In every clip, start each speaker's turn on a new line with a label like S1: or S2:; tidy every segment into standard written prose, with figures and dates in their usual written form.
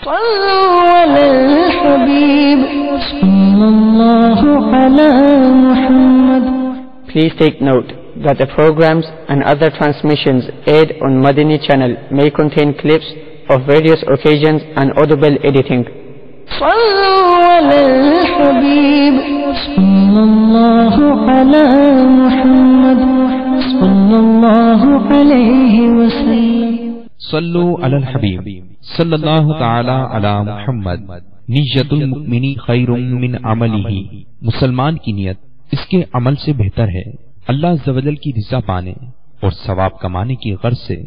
S1: صلوا على الحبيب صلى الله على محمد.
S2: Please take note that the programs and other transmissions aired on Madani channel may contain clips of various occasions and audible editing.
S1: صلوا على الحبيب صلى الله على محمد صلى الله عليه وسلم.
S3: सल्लु अलल हबीब सल्लल्लाहु ताला अला मुहम्मद। नियतुल मुमिनी खैरुम मिन अमलिही। मुसलमान की नियत इसके अमल से बेहतर है। अल्लाह अज़्ज़ व जल की रिज़ा पाने और सवाब कमाने की गर्ज से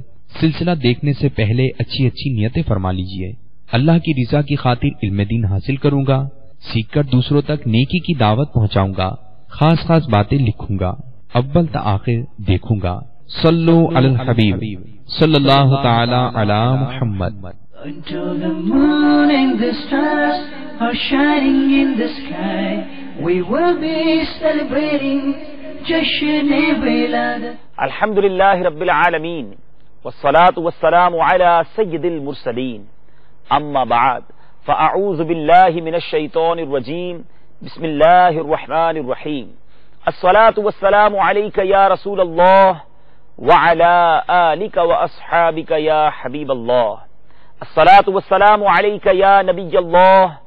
S3: सिलसिला देखने से पहले अच्छी अच्छी नियतें फरमा लीजिए। अल्लाह की रिज़ा की खातिर इल्म दीन हासिल करूंगा, सीखकर दूसरों तक नेकी की दावत पहुंचाऊंगा, खास खास बातें लिखूंगा, अव्वल ता आखिर देखूंगा। सल्लु अलल हबीब सल्लल्लाहु ताला अला Muhammad.
S1: Until the moon and the stars are shining in the sky, we will be celebrating Jashan-e-Wiladat.
S4: Alhamdulillahi Rabbil Alameen, wassalatu wassalamu ala Sayyidil Mursaleen. Amma ba'd, fa'a'udhu billahi minash shaitanir rajim. Bismillahir Rahmanir Rahim. As-salatu wassalamu alayka ya Rasulallah wa ala alika wa ashabika ya Habiballah. As-salatu wassalamu alayka ya Nabiyallah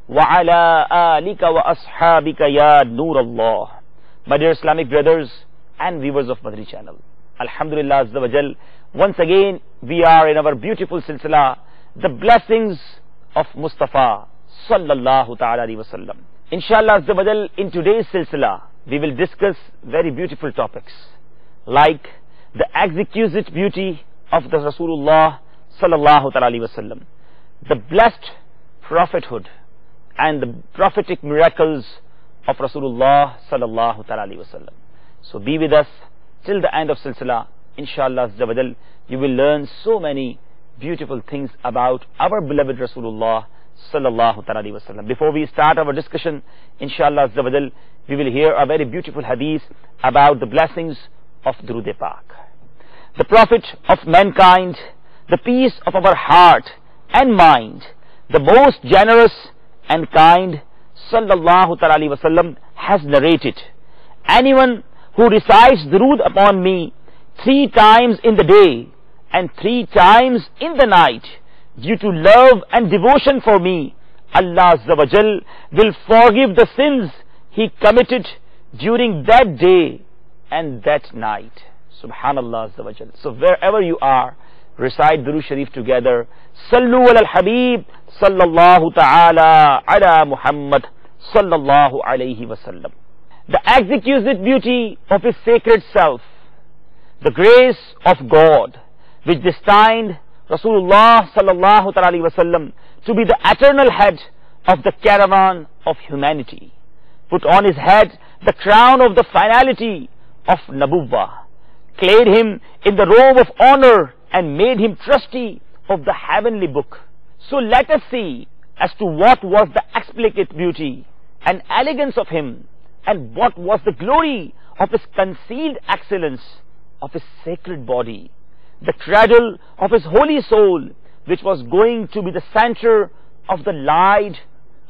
S4: wa ala alika wa ashabika ya Nurallah. My dear Islamic brothers and viewers of Madani channel, Alhamdulillah Azza wa Jal, once again we are in our beautiful silsila, the blessings of Mustafa sallallahu ta'ala alayhi wa sallam. Inshallah Azza wa Jal, in today's silsila we will discuss very beautiful topics like the exquisite beauty of the Rasulullah sallallahu ta'ala alayhi wa sallam, the blessed prophethood and the prophetic miracles of Rasulullah sallallahu ta'ala alayhi wa sallam. So be with us till the end of silsila. Inshallah Azza wa Jal, you will learn so many beautiful things about our beloved Rasulullah sallallahu ta'ala alayhi wa sallam. Before we start our discussion, inshallah Azza wa Jal, we will hear a very beautiful hadith about the blessings of Durood Pak. The Prophet of mankind, the peace of our heart and mind, the most generous and kind, sallallahu ta'ala alayhi wa sallam, has narrated, anyone who recites durood upon me 3 times in the day and 3 times in the night due to love and devotion for me, Allah Azza wa Jal will forgive the sins he committed during that day and that night. Subhanallah Azza wa Jal. So wherever you are, recite Durood Sharif together. Sallu ala al-Habib sallallahu ta'ala ala Muhammad sallallahu alayhi wa sallam. The exquisite beauty of his sacred self, the grace of God which destined Rasulullah sallallahu ta'ala alayhi wa sallam to be the eternal head of the caravan of humanity, put on his head the crown of the finality of Nabuwwah, clad him in the robe of honor and made him trustee of the heavenly book. So let us see as to what was the explicit beauty and elegance of him, and what was the glory of his concealed excellence of his sacred body, the cradle of his holy soul, which was going to be the center of the light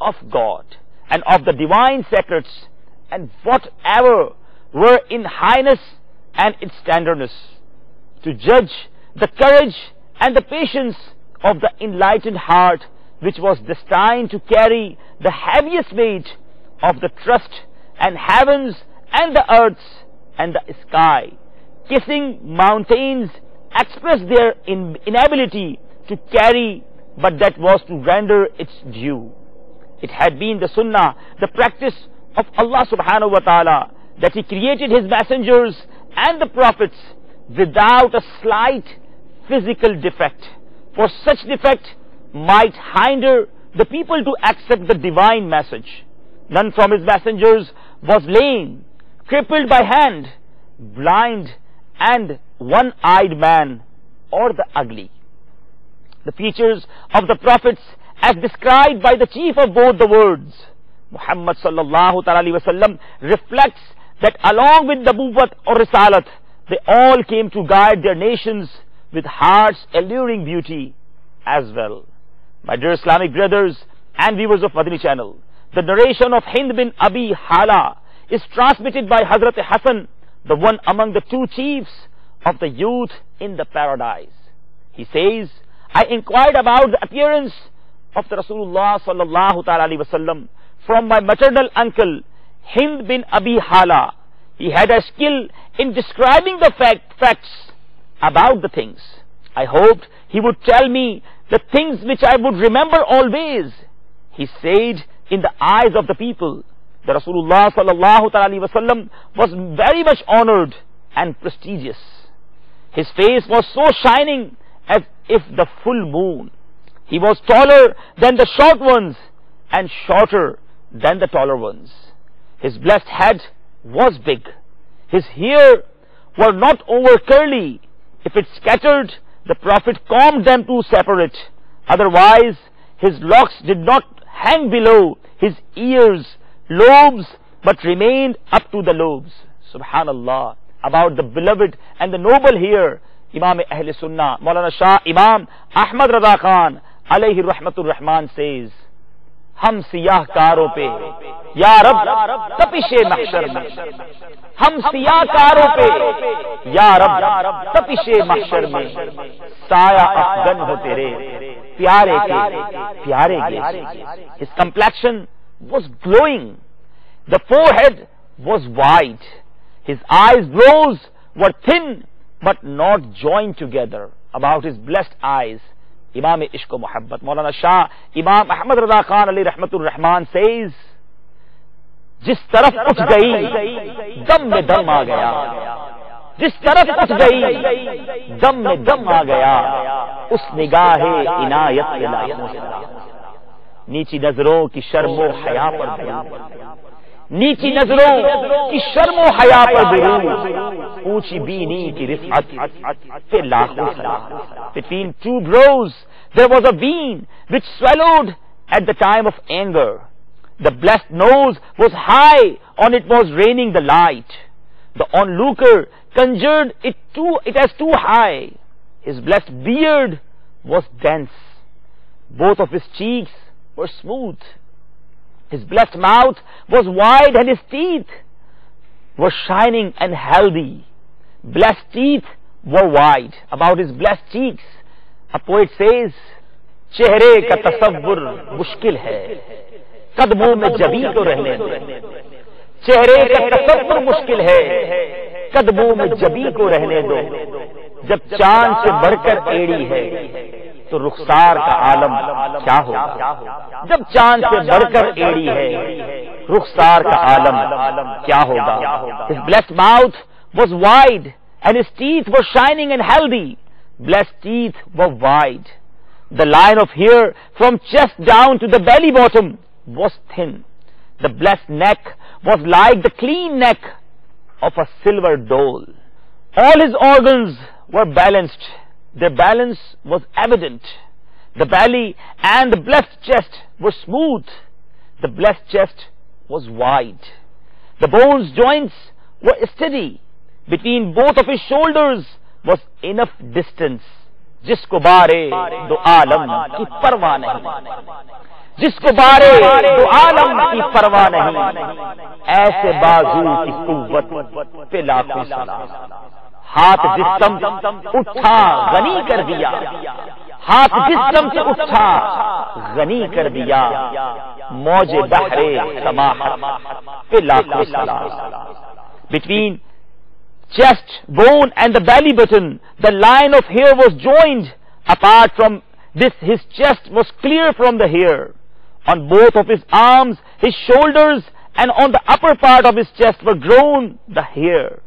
S4: of God and of the divine secrets, and whatever were in highness and its tenderness, to judge the courage and the patience of the enlightened heart, which was destined to carry the heaviest weight of the trust, and heavens and the earths and the sky, kissing mountains, expressed their inability to carry, but that was to render its due. It had been the sunnah, the practice of Allah subhanahu wa ta'ala, that he created his messengers and the prophets without a slight physical defect, for such defect might hinder the people to accept the divine message. None from his messengers was lame, crippled by hand, blind, and one-eyed man, or the ugly. The features of the prophets, as described by the chief of both the worlds, Muhammad sallallahu ta'ala alayhi wa sallam, reflects that along with Nabuwwat or Risalat, they all came to guide their nations with heart's alluring beauty as well. My dear Islamic brothers and viewers of Madani channel, the narration of Hind bin Abi Hala is transmitted by Hazrat Hassan, the one among the two chiefs of the youth in the paradise. He says, I inquired about the appearance of the Rasulullah sallallahu ta'ala alaihi wasallam from my maternal uncle Hind bin Abi Hala. He had a skill in describing the facts about the things. I hoped he would tell me the things which I would remember always. He said, in the eyes of the people, the Rasulullah sallallahu ta'ala alaihi wasallam was very much honored and prestigious. His face was so shining as if the full moon. He was taller than the short ones and shorter than the taller ones. His blessed head was big. His hair were not over curly. If it scattered, the Prophet combed them to separate. Otherwise, his locks did not hang below his ears, lobes, but remained up to the lobes. Subhanallah. About the beloved and the noble here, Imam Ahl Sunnah, Maulana Shah Imam Ahmad Raza Khan, alayhi rahmatur rahman says, हम सियाह कारों पे या रब तपिशे महशर में, हम सियाह कारों पे या रब तपिशे महशर में, साया अफगन हो तेरे प्यारे के प्यारे के. His complexion was glowing, the forehead was wide, his eyebrows were thin but not joined together. About his blessed eyes, Imam Ishq o Muhabbat, Maulana Shah Imam Ahmad Raza Khan alayhi rahmatur rahman says, जिस तरफ उठ गई दम में दम आ गया, जिस तरफ उठ गई दम में दम आ गया, उस निगाहे इनायत के लाखों से. नीची नजरों की शर्मो हया पर दुरूद, नीची नजरों की शर्मो हया पर दुरूद, ऊंची बीनी की रिफअत पे लाखों सलाम. Between two brows there was a vein which swallowed at the time of anger. The blessed nose was high, on it was raining the light. The onlooker conjured it as too high. His blessed beard was dense. Both of his cheeks were smooth. His blessed mouth was wide and his teeth were shining and healthy. Blessed teeth were wide. About his blessed cheeks, a poet says, चेहरे का तसव्वुर मुश्किल है, कदमों में जबी तो रहने दो. चेहरे का तसव्वुर मुश्किल है, कदमों में जबी को रहने दो. जब चांद से बढ़कर एड़ी है तो रुखसार का आलम क्या होगा. जब चांद से बढ़कर एड़ी है, रुखसार का आलम क्या होगा. His blessed mouth was wide and his teeth were shining and healthy. Blessed teeth were wide. The line of hair from chest down to the belly bottom was thin. The blessed neck was like the clean neck of a silver dole. All his organs were balanced. Their balance was evident. The belly and the blessed chest were smooth. The blessed chest was wide. The bones joints were steady. Between both of his shoulders was enough distance. जिसको बारे दो आलम की परवाह नहीं, जिसको बारे दो आलम की परवाह नहीं, ऐसे बाजू की कुव्वत पे लाखों सलाम. हाथ जिस्म उठा गनी कर दिया, हाथ जिस्म से उठा गनी कर दिया, मौजे बहरे समाहत पे लाखों सलाम. Between chest bone and the belly button, the line of hair was joined. Apart from this, his chest was clear from the hair. On both of his arms, his shoulders, and on the upper part of his chest were grown the hair.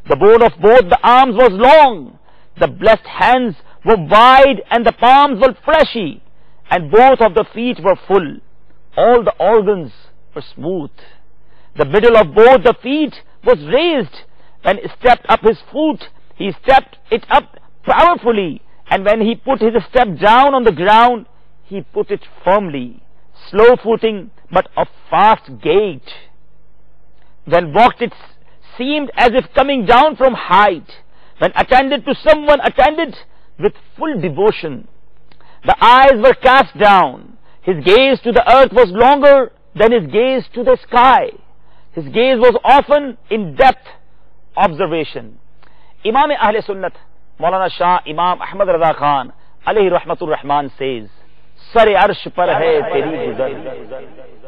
S4: The bone of both the arms was long. The blessed hands were wide and the palms were fleshy, and both of the feet were full. All the organs were smooth. The middle of both the feet was raised. When he stepped up his foot, he stepped it up powerfully, and when he put his step down on the ground, he put it firmly, slow footing but of fast gait. When walked it seemed as if coming down from height. When attended to someone, attended with full devotion. The eyes were cast down. His gaze to the earth was longer than his gaze to the sky. His gaze was often in depth observation. Imam Ahl Sunnat, Maulana Shah Imam Ahmad Raza Khan, alayhi rahmatur rahman says, Sare arsh par hai teri guzar,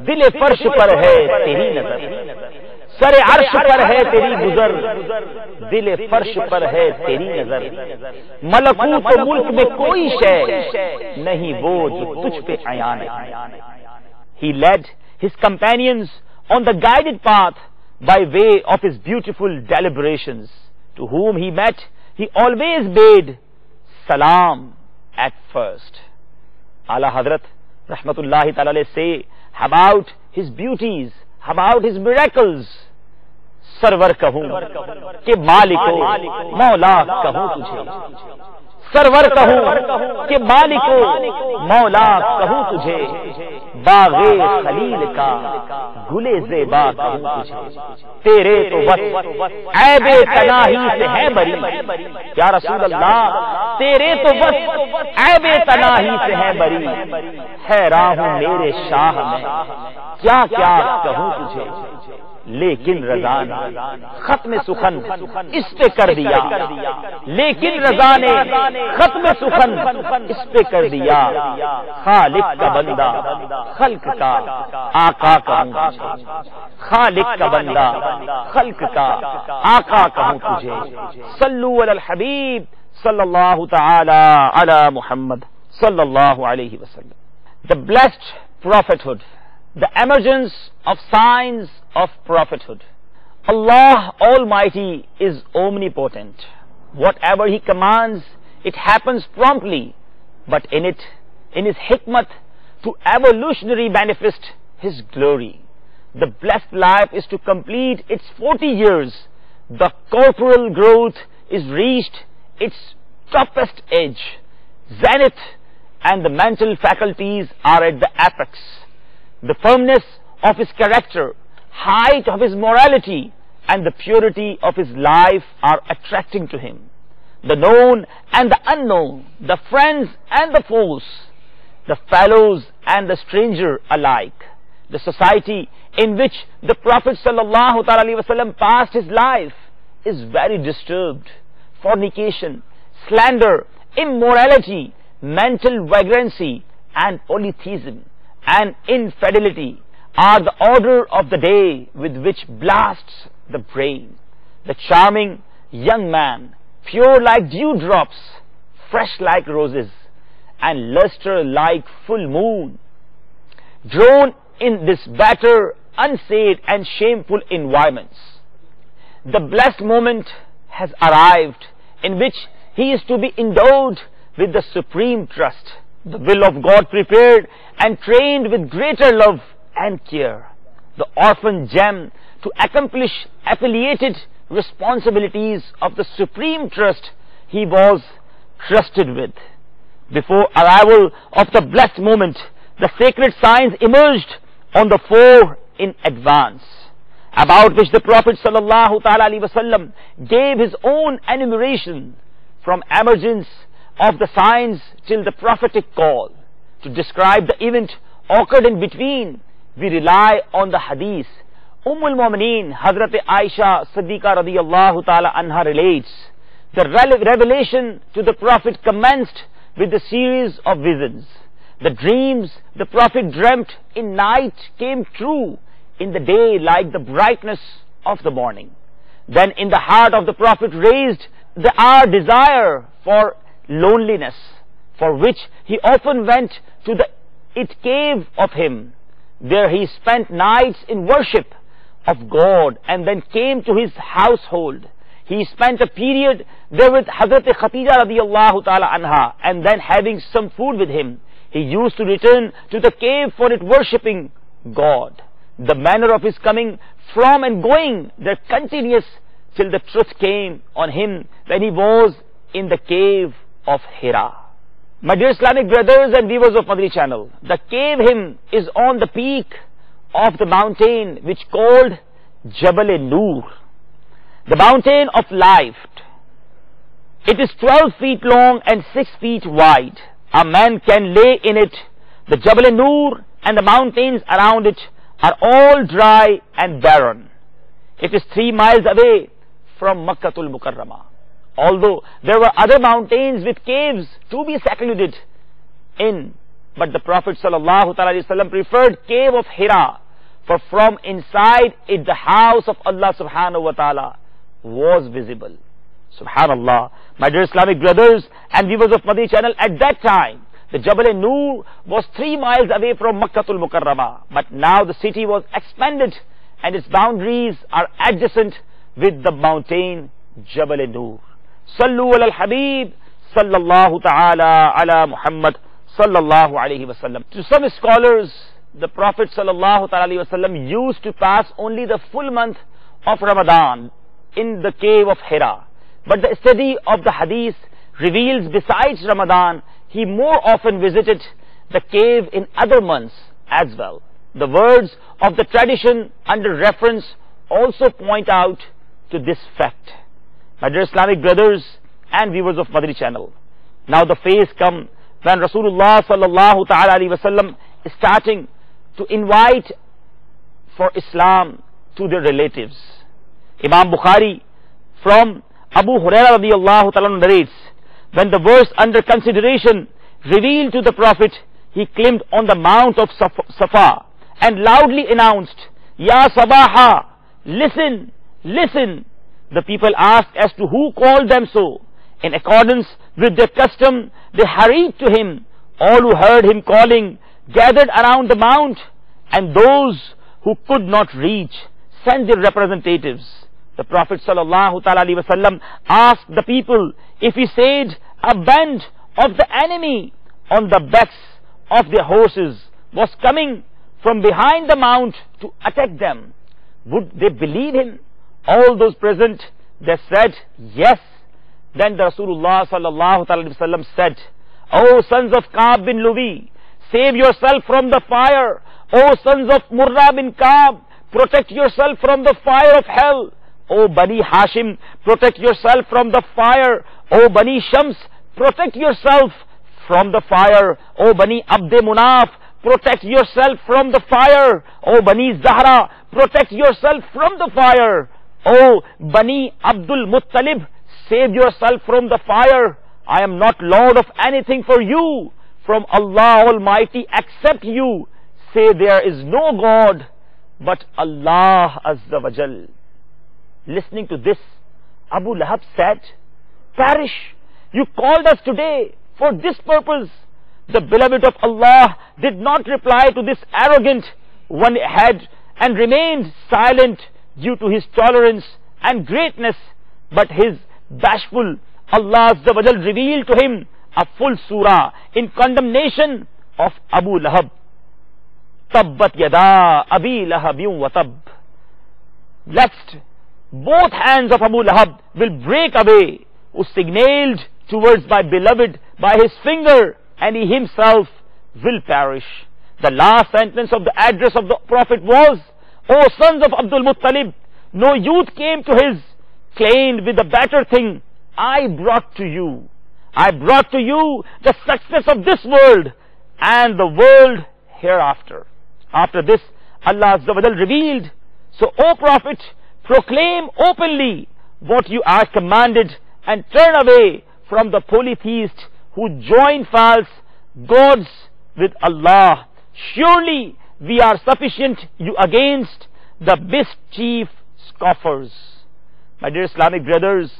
S4: dil farsh par hai teri nazar. Sare arsh par hai teri guzar, dil farsh par hai teri nazar. Malakut mulk mein koi shay nahi wo jo tujh pe ayan hai. He led his companions on the guided path by way of his beautiful deliberations. To whom he met, he always bade salam at first. Ala Hazrat Rahmatullahi Ta'ala say about his beauties, about his miracles. Sarwar kahun ke maliko maula kahun tujhe. Sarwar kahun ke maliko maula kahun tujhe. बाग़े Khalil का गुले ज़ेबा कहूँ तुझे. तेरे तो बस ऐबे तनाही से है बरी. या रसूल अल्लाह, तेरे तो बस ऐबे तनाही से है बरी. हैरान हूँ मेरे शाह में क्या क्या कहूँ तुझे. लेकिन रज़ा ने खत्म सुखन इस पे कर दिया. लेकिन रज़ा ने खत्म सुखन इस पे कर दिया. खालिक का बंदा खल्क का आका कहूँ तुझे. खालिक का बंदा खल्क का आका कहूँ तुझे. सल्लु अलल हबीब सल्लल्लाहु तआला अला मुहम्मद सल्लल्लाहु अलैहि वसल्लम. The blessed prophethood, the emergence of signs of prophethood. Allah Almighty is omnipotent. Whatever He commands, it happens promptly, but in His hikmat, to evolutionary manifest His glory. The blessed life is to complete its 40 years. The corporal growth is reached its toughest edge, zenith, and the mental faculties are at the apex. The firmness of his character, height of his morality, and the purity of his life are attracting to him. The known and the unknown, the friends and the foes, the fellows and the stranger alike. The society in which the Prophet ﷺ passed his life is very disturbed. Fornication, slander, immorality, mental vagrancy, and polytheism and infidelity are the order of the day with which blasts the brain. The charming young man, pure like dewdrops, fresh like roses, and luster like full moon, drawn in this better, unsaid and shameful environments. The blessed moment has arrived in which he is to be endowed with the supreme trust, the will of God prepared and trained with greater love and care, the orphan gem to accomplish affiliated responsibilities of the supreme trust he was trusted with. Before arrival of the blessed moment, the sacred signs emerged on the fore in advance, about which the Prophet ﷺ gave his own enumeration, from emergence of the signs till the prophetic call. To describe the event occurred in between, we rely on the hadith. Al-Mu'mineen Hazrat Aisha Siddiqa radiyallahu ta'ala anha relates, the revelation to the Prophet commenced with a series of visions. The dreams the Prophet dreamt in night came true in the day like the brightness of the morning. Then in the heart of the Prophet raised our desire for loneliness, for which he often went to the cave of him. There he spent nights in worship of God and then came to his household. He spent a period there with Hazrat Khatija radiyallahu ta'ala anha, and then having some food with him, he used to return to the cave for it worshipping God. The manner of his coming from and going there continuous till the truth came on him when he was in the cave of Hira. My dear Islamic brothers and viewers of Madani channel, the cave him is on the peak of the mountain which called Jabal-e-Nur, the mountain of life. It is 12 feet long and 6 feet wide, a man can lay in it. The Jabal Nur and the mountains around it are all dry and barren. It is 3 miles away from Makkatul Mukarramah. Although there were other mountains with caves to be secluded in, but the Prophet ﷺ preferred cave of Hira, for from inside it the house of Allah subhanahu wa ta'ala was visible. Subhanallah. My dear Islamic brothers and viewers of Madani channel, at that time the Jabal Nur was 3 miles away from Makkatul Mukarramah, but now the city was expanded and its boundaries are adjacent with the mountain Jabal Nur. Sallu ala al-Habib sallallahu ta'ala ala Muhammad sallallahu alayhi wa sallam. To some scholars, the Prophet sallallahu ta'ala alayhi wa sallam used to pass only the full month of Ramadan in the cave of Hira. But the study of the hadith reveals besides Ramadan, he more often visited the cave in other months as well. The words of the tradition under reference also point out to this fact. My dear Islamic brothers and viewers of Madani channel, now the phase come when Rasulullah sallallahu ta'ala alayhi wa sallam is starting to invite for Islam to their relatives. Imam Bukhari from Abu Hurairah radiyallahu ta'ala narrates, when the verse under consideration revealed to the Prophet, he climbed on the mount of Safa and loudly announced, Ya Sabaha, listen, listen. The people asked as to who called them so. In accordance with their custom, they hurried to him. All who heard him calling gathered around the mount, and those who could not reach sent their representatives. The Prophet ﷺ asked the people if he said a band of the enemy on the backs of their horses was coming from behind the mount to attack them, would they believe him? All those present, they said yes. Then the Rasulullah ﷺ said, O sons of Ka'b bin Luwi, save yourself from the fire. O sons of Murrah bin Ka'b, protect yourself from the fire of hell. O Bani Hashim, protect yourself from the fire. O Bani Shams, protect yourself from the fire. O Bani Abd Munaf, protect yourself from the fire. O Bani Zahra, protect yourself from the fire. O Bani Abdul Muttalib, save yourself from the fire. I am not Lord of anything for you from Allah Almighty except you. Say there is no God but Allah Azza wa Jal. Listening to this, Abu Lahab said, perish, you called us today for this purpose. The beloved of Allah did not reply to this arrogant one head and remained silent due to his tolerance and greatness, but his bashful Allah Azza wa Jal revealed to him a full surah in condemnation of Abu Lahab. Tabbat yada Abi Lahabin wa tab. Next, both hands of Abu Lahab will break away, who signaled towards my beloved by his finger, and he himself will perish. The last sentence of the address of the Prophet was, O sons of Abdul Muttalib, no youth came to his, claimed with the better thing I brought to you. I brought to you the success of this world and the world hereafter. After this, Allah Azza wa Jal revealed, so O Prophet, proclaim openly what you are commanded and turn away from the polytheists who join false gods with Allah. Surely we are sufficient you against the mischief scoffers. My dear Islamic brothers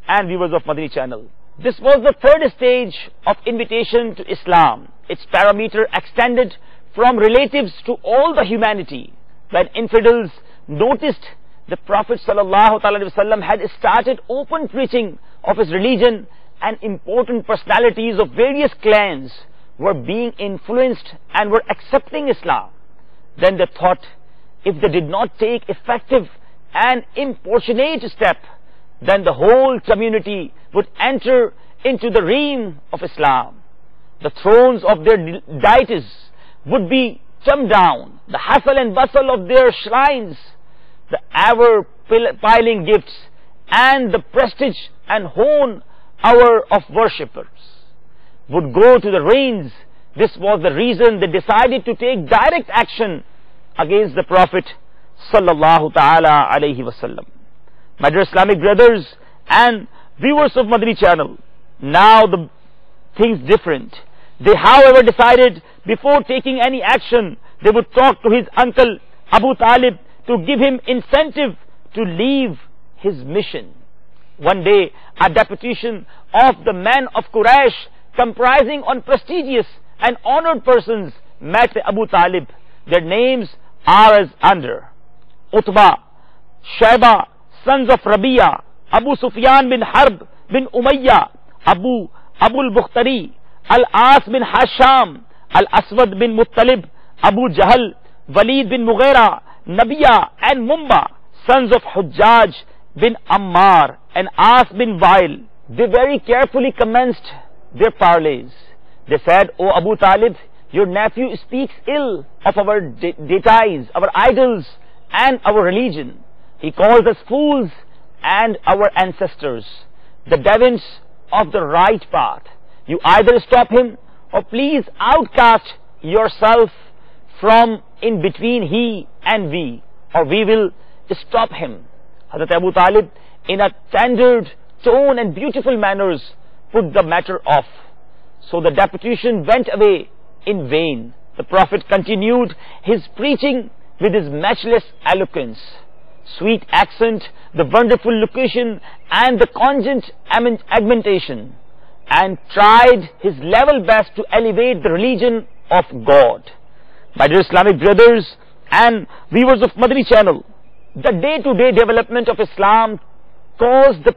S4: and viewers of Madani channel, this was the third stage of invitation to Islam. Its parameter extended from relatives to all the humanity. When infidels noticed the Prophet ﷺ had started open preaching of his religion, and important personalities of various clans were being influenced and were accepting Islam, then they thought, if they did not take effective and importunate step, then the whole community would enter into the realm of Islam. The thrones of their deities would be torn down, the hustle and bustle of their shrines, the ever piling gifts, and the prestige and honor of worshippers. would go to the reins. This was the reason they decided to take direct action against the Prophet sallallahu ta'ala alayhi wasallam. My dear Islamic brothers and viewers of Madani channel, now the things different. They however decided before taking any action, they would talk to his uncle Abu Talib to give him incentive to leave his mission. One day, a deputation of the men of Quraysh, comprising on prestigious and honored persons, met Abu Talib. Their names are as under: Utbah, Shayba, sons of Rabi'a, Abu Sufyan bin Harb bin Umayyah, Abu al-Bukhtari, Al-As bin Hasham, Al-Aswad bin Muttalib, Abu Jahl, Walid bin Mughira, Nabiya and Mumba, sons of Hujjaj bin Ammar and As bin Wail. They very carefully commenced their parleys. They said, "O Abu Talib, your nephew speaks ill of our deities, our idols and our religion. He calls us fools and our ancestors, the devils of the right path. You either stop him or please outcast yourself from in between he and we, or we will stop him." Hazrat Abu Talib, in a tendered tone and beautiful manners, put the matter off. So the deputation went away in vain. The Prophet continued his preaching with his matchless eloquence, sweet accent, the wonderful locution and the cogent argumentation, and tried his level best to elevate the religion of God. My dear Islamic brothers and viewers of Madani channel, the day-to-day development of Islam caused the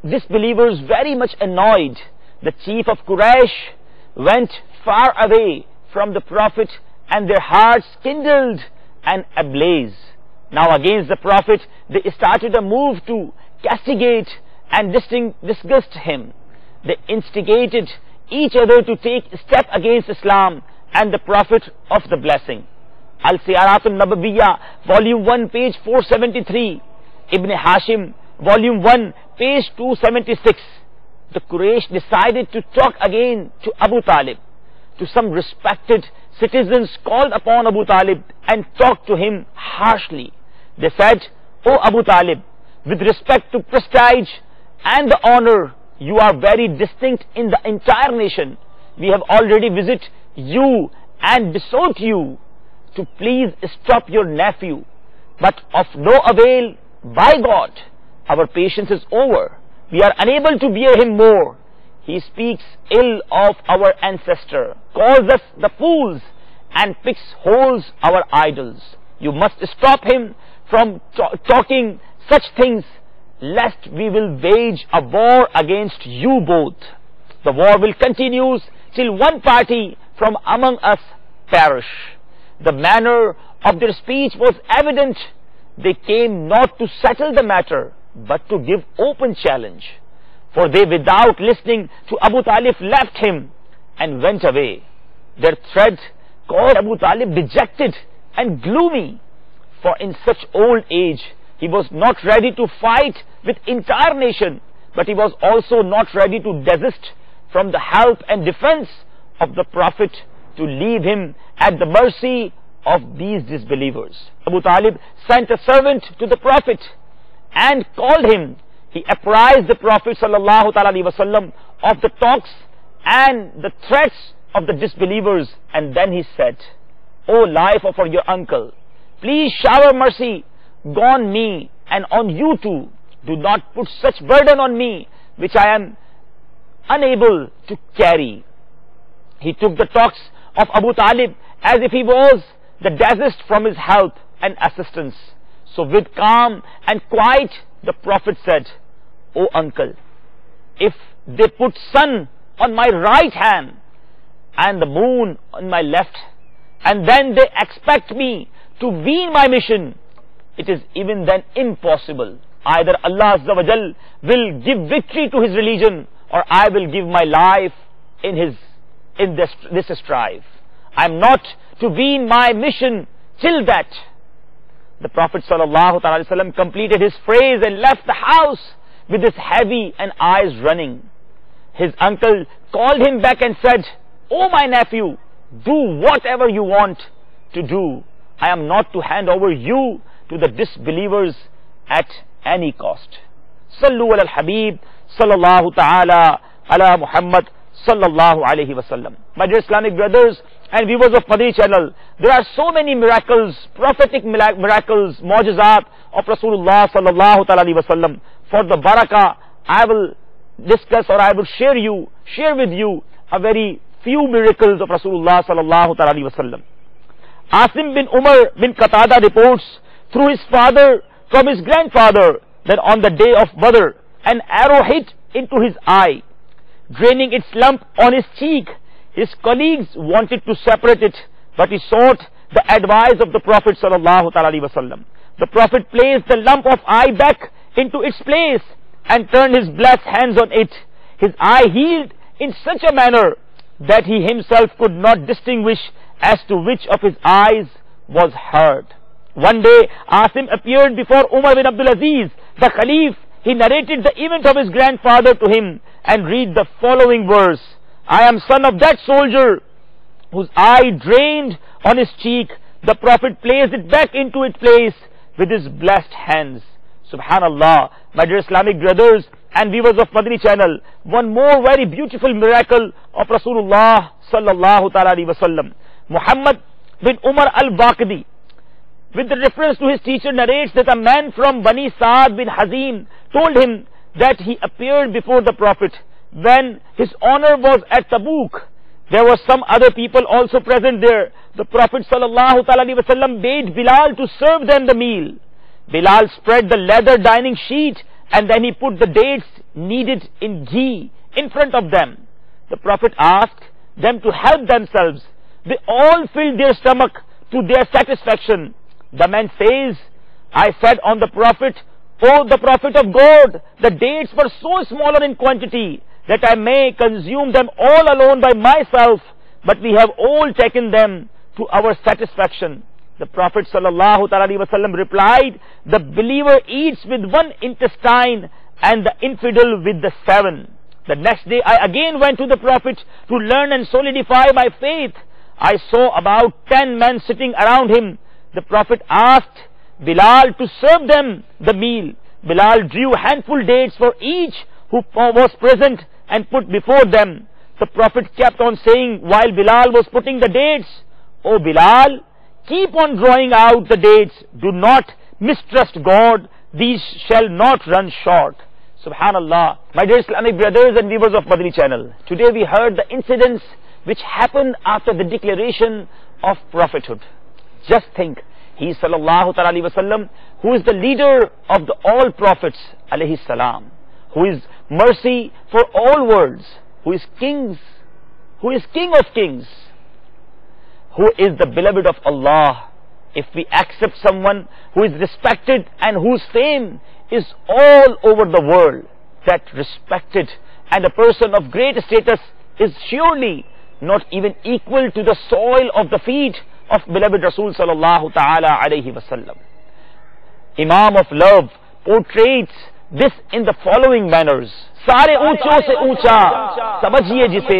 S4: disbelievers very much annoyed. The chief of Quraysh went far away from the Prophet and their hearts kindled and ablaze. Now against the Prophet they started a move to castigate and disgust him. They instigated each other to take a step against Islam and the Prophet of the blessing. Al-Siyarat al-Nabawiyya, volume 1, page 473, Ibn Hashim, volume 1, page 276. The Quraysh decided to talk again to Abu Talib. To some respected citizens called upon Abu Talib and talked to him harshly. They said, "O Abu Talib, with respect to prestige and the honor, you are very distinct in the entire nation. We have already visited you and besought you to please stop your nephew, but of no avail. By God, our patience is over. We are unable to bear him more. He speaks ill of our ancestor, calls us the fools, and picks holes our idols. You must stop him from talking such things, lest we will wage a war against you both. The war will continue till one party from among us perish." The manner of their speech was evident. They came not to settle the matter, but to give open challenge. For they, without listening to Abu Talib, left him and went away. Their threat caused Abu Talib dejected and gloomy, for in such old age he was not ready to fight with entire nation, but he was also not ready to desist from the help and defense of the Prophet, to leave him at the mercy of these disbelievers. Abu Talib sent a servant to the Prophet and called him. He apprised the Prophet sallallahu alaihi wasallam of the talks and the threats of the disbelievers, and then he said, "O life of your uncle, please shower mercy on me and on you too. Do not put such burden on me which I am unable to carry." He took the talks of Abu Talib as if he was the desist from his help and assistance. So with calm and quiet, the Prophet said, "O uncle, if they put sun on my right hand and the moon on my left, and then they expect me to wean my mission, it is even then impossible. Either Allah Azza wa Jal will give victory to his religion, or I will give my life in this strife. I am not to wean my mission till that." The Prophet sallallahu alaihi wasallam completed his phrase and left the house with his heavy and eyes running. his uncle called him back and said, "Oh my nephew, do whatever you want to do. I am not to hand over you to the disbelievers at any cost." Sallu ala al-Habib sallallahu ta'ala ala Muhammad sallallahu alayhi wa sallam. My dear Islamic brothers and viewers of Madani channel, there are so many miracles, prophetic miracles, mu'jizat of Rasulullah sallallahu ta'ala alayhi wa sallam. For the barakah, I will discuss, or I will share with you a very few miracles of Rasulullah sallallahu ta'ala alayhi wa sallam. Asim bin Umar bin Qatada reports through his father from his grandfather that on the day of Badr, an arrow hit into his eye, draining its lump on his cheek. His colleagues wanted to separate it, but he sought the advice of the Prophet sallallahu alaihi wasallam. The Prophet placed the lump of eye back into its place and turned his blessed hands on it. His eye healed in such a manner that he himself could not distinguish as to which of his eyes was hurt. One day, Asim appeared before Umar bin Abdul Aziz, the Khalif. He narrated the event of his grandfather to him and read the following verse: "I am son of that soldier whose eye drained on his cheek. The Prophet placed it back into its place with his blessed hands." Subhanallah. My dear Islamic brothers and viewers of Madani channel, one more very beautiful miracle of Rasulullah sallallahu ta'ala alaihi wasallam. Muhammad bin Umar al-Baqidi, with the reference to his teacher, narrates that a man from Bani Sa'ad bin Hazim told him that he appeared before the Prophet when his honor was at Tabuk. There were some other people also present there. The Prophet sallallahu ta'ala alaihi wasallam bade Bilal to serve them the meal. Bilal spread the leather dining sheet and then he put the dates kneaded in ghee in front of them. The Prophet asked them to help themselves. They all filled their stomach to their satisfaction. The man says, "I said on the Prophet, O the Prophet of God, the dates were so smaller in quantity that I may consume them all alone by myself, but we have all taken them to our satisfaction." The Prophet sallallahu alaihi wasallam replied, "The believer eats with one intestine and the infidel with the 7. The next day I again went to the Prophet to learn and solidify my faith. I saw about 10 men sitting around him. The Prophet asked Bilal to serve them the meal. Bilal drew handful dates for each who was present and put before them. The Prophet kept on saying while Bilal was putting the dates, "O Bilal, keep on drawing out the dates. Do not mistrust God. These shall not run short." Subhanallah. My dear Islamic brothers and viewers of Madani channel, today we heard the incidents which happened after the declaration of prophethood. Just think, he sallallahu ta'ala alaihi wasallam, who is the leader of the all prophets alayhi salam, who is mercy for all worlds, who is king of kings, who is the beloved of Allah. If we accept someone who is respected and whose fame is all over the world, that respected and a person of great status is surely not even equal to the soil of the feet of beloved Rasul sallallahu ta'ala alayhi wasallam. Imam of love portrays this in the following manners: सारे ऊंचों से ऊंचा समझिए जिसे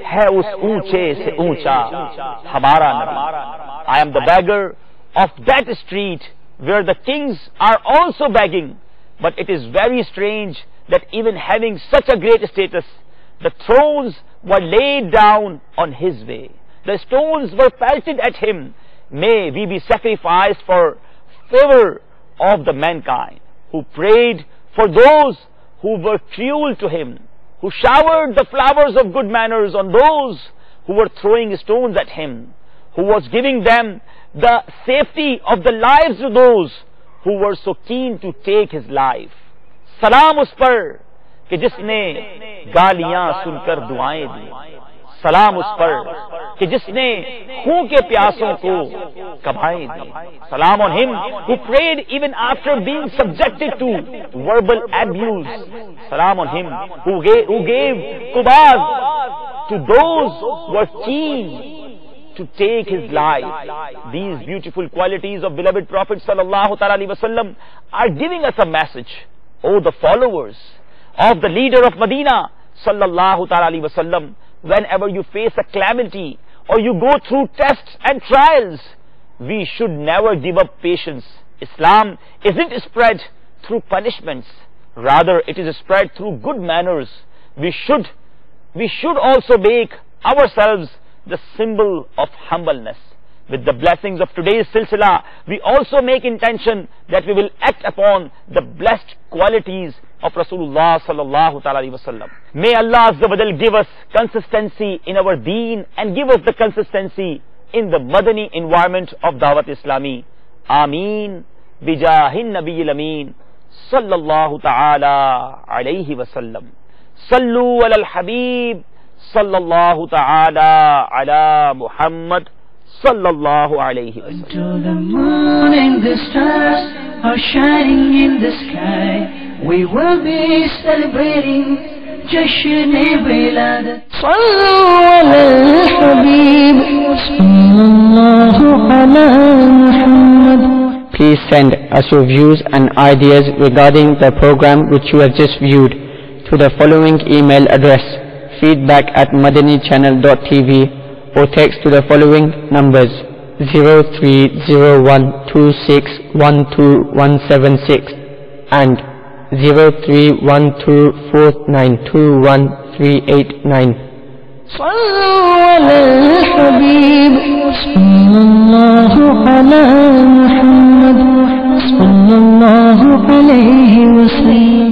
S4: है उस ऊंचे से ऊंचा हमारा नबी. I am the beggar of that street where the kings are also begging, but it is very strange that even having such a great status, the thrones were laid down on his way. The stones were pelted at him. May we be sacrificed for favor of the mankind, who prayed for those who were cruel to him, who showered the flowers of good manners on those who were throwing stones at him, who was giving them the safety of the lives of those who were so keen to take his life. Salam us par कि जिसने गालियां सुनकर दुआएं दी. सलाम उस पर कि जिसने खून के प्यासों को कभाएं दी. Salam on him who prayed even after being subjected to verbal abuse. Salam on him who gave qubaz to those who were keen to take his life. These beautiful qualities of beloved Prophet sallallahu ta'ala alaihi wasallam are giving us a message. Oh, the followers of the leader of Medina sallallahu ta'ala alaihi wasallam, whenever you face a calamity or you go through tests and trials, we should never give up patience. Islam isn't spread through punishments, rather it is spread through good manners. We should also make ourselves the symbol of humbleness. With the blessings of today's silsila, we also make intention that we will act upon the blessed qualities of Rasulullah sallallahu ta'ala alaihi wasallam. May Allah Azza wa Jal give us consistency in our deen and give us the consistency in the Madani environment of Dawat Islami. Ameen. Bijahin Nabiyil Ameen sallallahu ta'ala alayhi wasallam. Sallu ala al-Habib sallallahu ta'ala ala Muhammad sallallahu alayhi wasallam.
S1: Until the moon and the stars are shining in the sky, we will be celebrating Jashan-e Wiladat. Sallu ala al-Habib sallallahu ala Muhammad.
S2: Please send us your views and ideas regarding the program which you have just viewed to the following email address: feedback@madanichannel.tv, or text to the following numbers: 030126127176 and 0312492139.
S1: صلوا على الحبيب صلى الله على محمد صلى الله عليه وسلم.